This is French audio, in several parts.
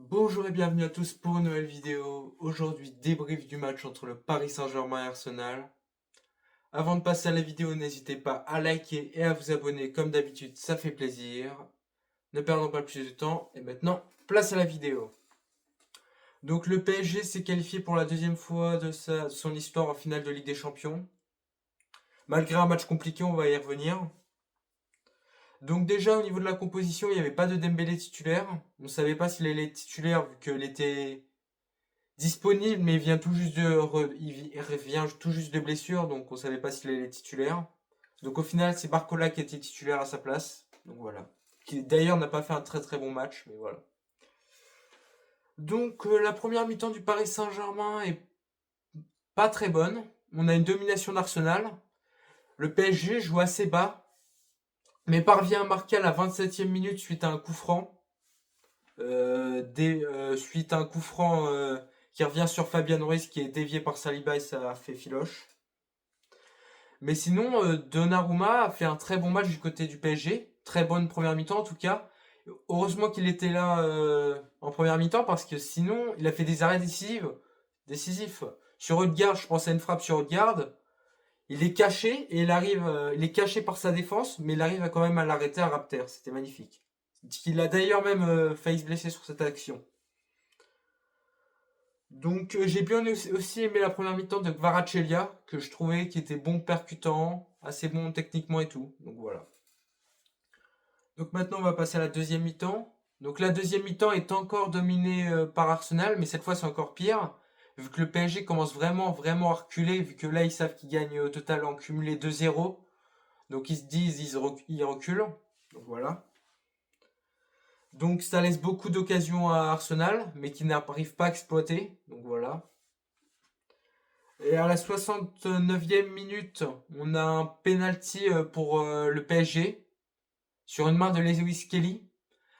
Bonjour et bienvenue à tous pour une nouvelle vidéo. Aujourd'hui, débrief du match entre le Paris Saint-Germain et Arsenal. Avant de passer à la vidéo, n'hésitez pas à liker et à vous abonner comme d'habitude, ça fait plaisir. Ne perdons pas plus de temps et maintenant, place à la vidéo. Donc le PSG s'est qualifié pour la deuxième fois de son histoire en finale de Ligue des Champions. Malgré un match compliqué, on va y revenir. Donc déjà au niveau de la composition, il n'y avait pas de Dembélé titulaire. On ne savait pas s'il allait être titulaire vu qu'il était disponible, mais il revient tout juste de blessure, donc on savait pas s'il allait être titulaire. Donc au final, c'est Barcola qui était titulaire à sa place. Donc voilà. Qui d'ailleurs n'a pas fait un très très bon match, mais voilà. Donc la première mi-temps du Paris Saint-Germain est pas très bonne. On a une domination d'Arsenal. Le PSG joue assez bas, mais parvient à marquer à la 27e minute suite à un coup franc. Suite à un coup franc qui revient sur Fabian Ruiz qui est dévié par Saliba et ça a fait filoche. Mais sinon, Donnarumma a fait un très bon match du côté du PSG. Très bonne première mi-temps en tout cas. Heureusement qu'il était là en première mi-temps parce que sinon, il a fait des arrêts décisifs. Sur Odegaard, je pense à une frappe sur Odegaard. Il est caché et il est caché par sa défense, mais il arrive quand même à l'arrêter à Rapter. C'était magnifique. Il a d'ailleurs même failli se blesser sur cette action. Donc j'ai bien aussi aimé la première mi-temps de Kvaratskhelia, que je trouvais qui était bon percutant, assez bon techniquement et tout. Donc voilà. Donc maintenant on va passer à la deuxième mi-temps. Donc la deuxième mi-temps est encore dominée par Arsenal, mais cette fois c'est encore pire, vu que le PSG commence vraiment à reculer, vu que là ils savent qu'ils gagnent au total en cumulé 2-0. Donc ils se disent, ils reculent. Donc voilà. Donc ça laisse beaucoup d'occasions à Arsenal, mais qui n'arrivent pas à exploiter. Donc voilà. Et à la 69e minute, on a un penalty pour le PSG sur une main de Lewis Kelly.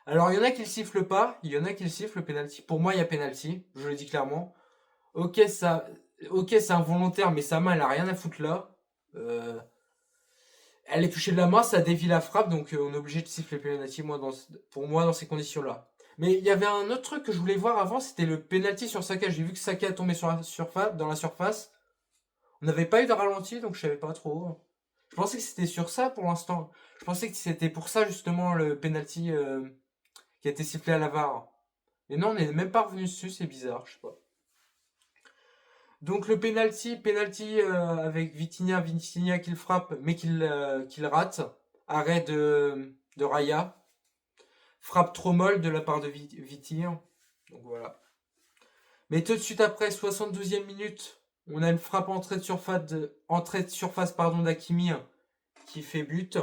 Alors il y en a qui le sifflent pas, il y en a qui le sifflent le penalty. Pour moi, il y a penalty, je le dis clairement. Ok, ça, ok, c'est involontaire, mais sa main, elle a rien à foutre là. Euh, Elle est touchée de la main, ça dévie la frappe, donc on est obligé de siffler le penalty. Pour moi, dans ces conditions-là. Mais il y avait un autre truc que je voulais voir avant, c'était le penalty sur Saka. J'ai vu que Saka est tombé sur la surface, dans la surface. On n'avait pas eu de ralenti, donc je savais pas trop. Je pensais que c'était sur ça pour l'instant. Je pensais que c'était pour ça justement le penalty qui a été sifflé à la VAR. Mais non, on n'est même pas revenu dessus, c'est bizarre, je sais pas. Donc le penalty avec Vitinha qui le frappe, mais qu'il rate. Arrêt de Raya. Frappe trop molle de la part de Vitinha. Donc voilà. Mais tout de suite après, 72e minute, on a une frappe entrée de surface d'Akimi qui fait but.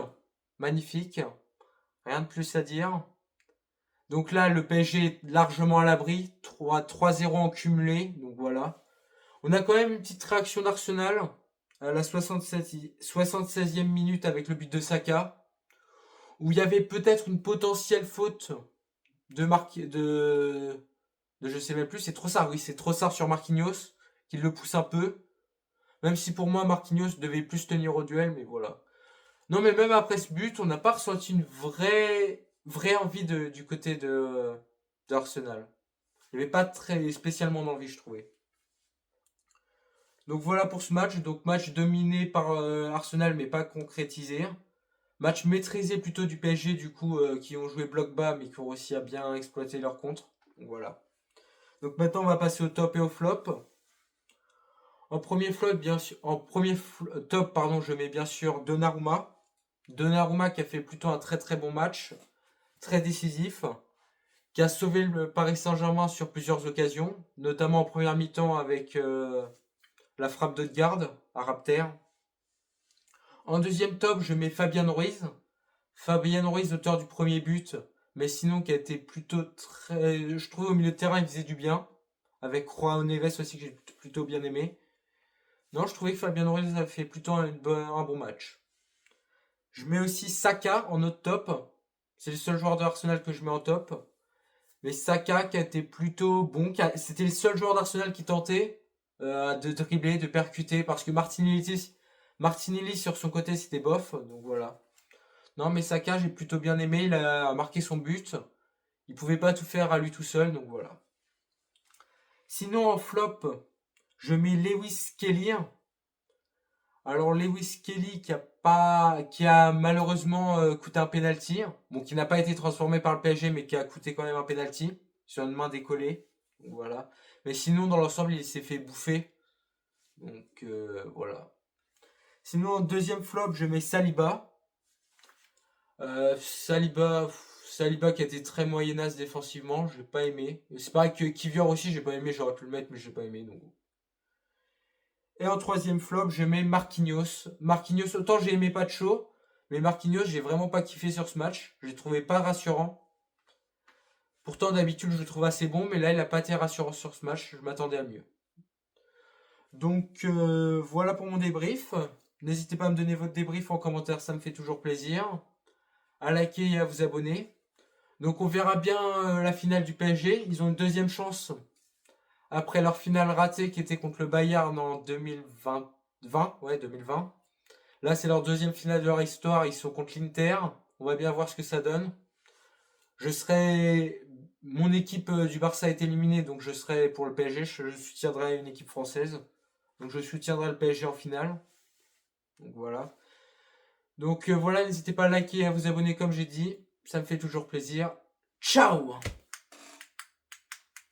Magnifique. Rien de plus à dire. Donc là, le PSG est largement à l'abri. 3-0 en cumulé. Donc voilà. On a quand même une petite réaction d'Arsenal à la 76e minute avec le but de Saka. Où il y avait peut-être une potentielle faute de je sais même plus. C'est Trossard, oui, c'est Trossard sur Marquinhos qui le pousse un peu. Même si pour moi, Marquinhos devait plus tenir au duel, mais voilà. Non, mais même après ce but, on n'a pas ressenti une vraie envie du côté d'Arsenal. Il n'y avait pas très spécialement d'envie, je trouvais. Donc voilà pour ce match. Donc match dominé par Arsenal, mais pas concrétisé. Match maîtrisé plutôt du PSG, du coup, qui ont joué bloc bas, mais qui ont réussi à bien exploiter leur contre. Donc voilà. Donc maintenant, on va passer au top et au flop. En premier flop, bien sûr, top, pardon, je mets bien sûr Donnarumma. Donnarumma qui a fait plutôt un très très bon match, très décisif, qui a sauvé le Paris Saint-Germain sur plusieurs occasions, notamment en première mi-temps avec la frappe de garde à Rapter. En deuxième top, je mets Fabian Ruiz. Fabian Ruiz, auteur du premier but, mais sinon qui a été plutôt très... Je trouvais au milieu de terrain, il faisait du bien. Avec Juan Neves aussi, que j'ai plutôt bien aimé. Non, je trouvais que Fabian Ruiz a fait plutôt un bon match. Je mets aussi Saka en autre top. C'est le seul joueur de Arsenal que je mets en top. Mais Saka qui a été plutôt bon. C'était le seul joueur d'Arsenal qui tentait de dribbler, de percuter. Parce que Martinelli sur son côté c'était bof. Donc voilà. Non mais Saka j'ai plutôt bien aimé. Il a marqué son but. Il pouvait pas tout faire à lui tout seul, donc voilà. Sinon, en flop, je mets Lewis Kelly. Alors Lewis Kelly qui a malheureusement coûté un penalty, bon qui n'a pas été transformé par le PSG mais qui a coûté quand même un penalty sur une main décollée. Donc, voilà. Mais sinon dans l'ensemble il s'est fait bouffer. Donc voilà. Sinon en deuxième flop je mets Saliba. Saliba qui a été très moyenasse défensivement, je l'ai pas aimé. C'est pareil que Kivior aussi, j'ai pas aimé, j'aurais pu le mettre mais j'ai pas aimé donc. Et en troisième flop, je mets Marquinhos. Marquinhos, autant j'ai aimé Pacho, mais Marquinhos, j'ai vraiment pas kiffé sur ce match. Je l'ai trouvé pas rassurant. Pourtant, d'habitude, je le trouve assez bon, mais là, il a pas été rassurant sur ce match. Je m'attendais à mieux. Donc, voilà pour mon débrief. N'hésitez pas à me donner votre débrief en commentaire, ça me fait toujours plaisir. À liker et à vous abonner. Donc, on verra bien la finale du PSG. Ils ont une deuxième chance après leur finale ratée qui était contre le Bayern en 2020. 2020. Là, c'est leur deuxième finale de leur histoire. Ils sont contre l'Inter. On va bien voir ce que ça donne. Je serai. Mon équipe du Barça est éliminée, donc je serai pour le PSG. Je soutiendrai une équipe française. Donc je soutiendrai le PSG en finale. Donc voilà. Donc voilà, n'hésitez pas à liker et à vous abonner comme j'ai dit. Ça me fait toujours plaisir. Ciao!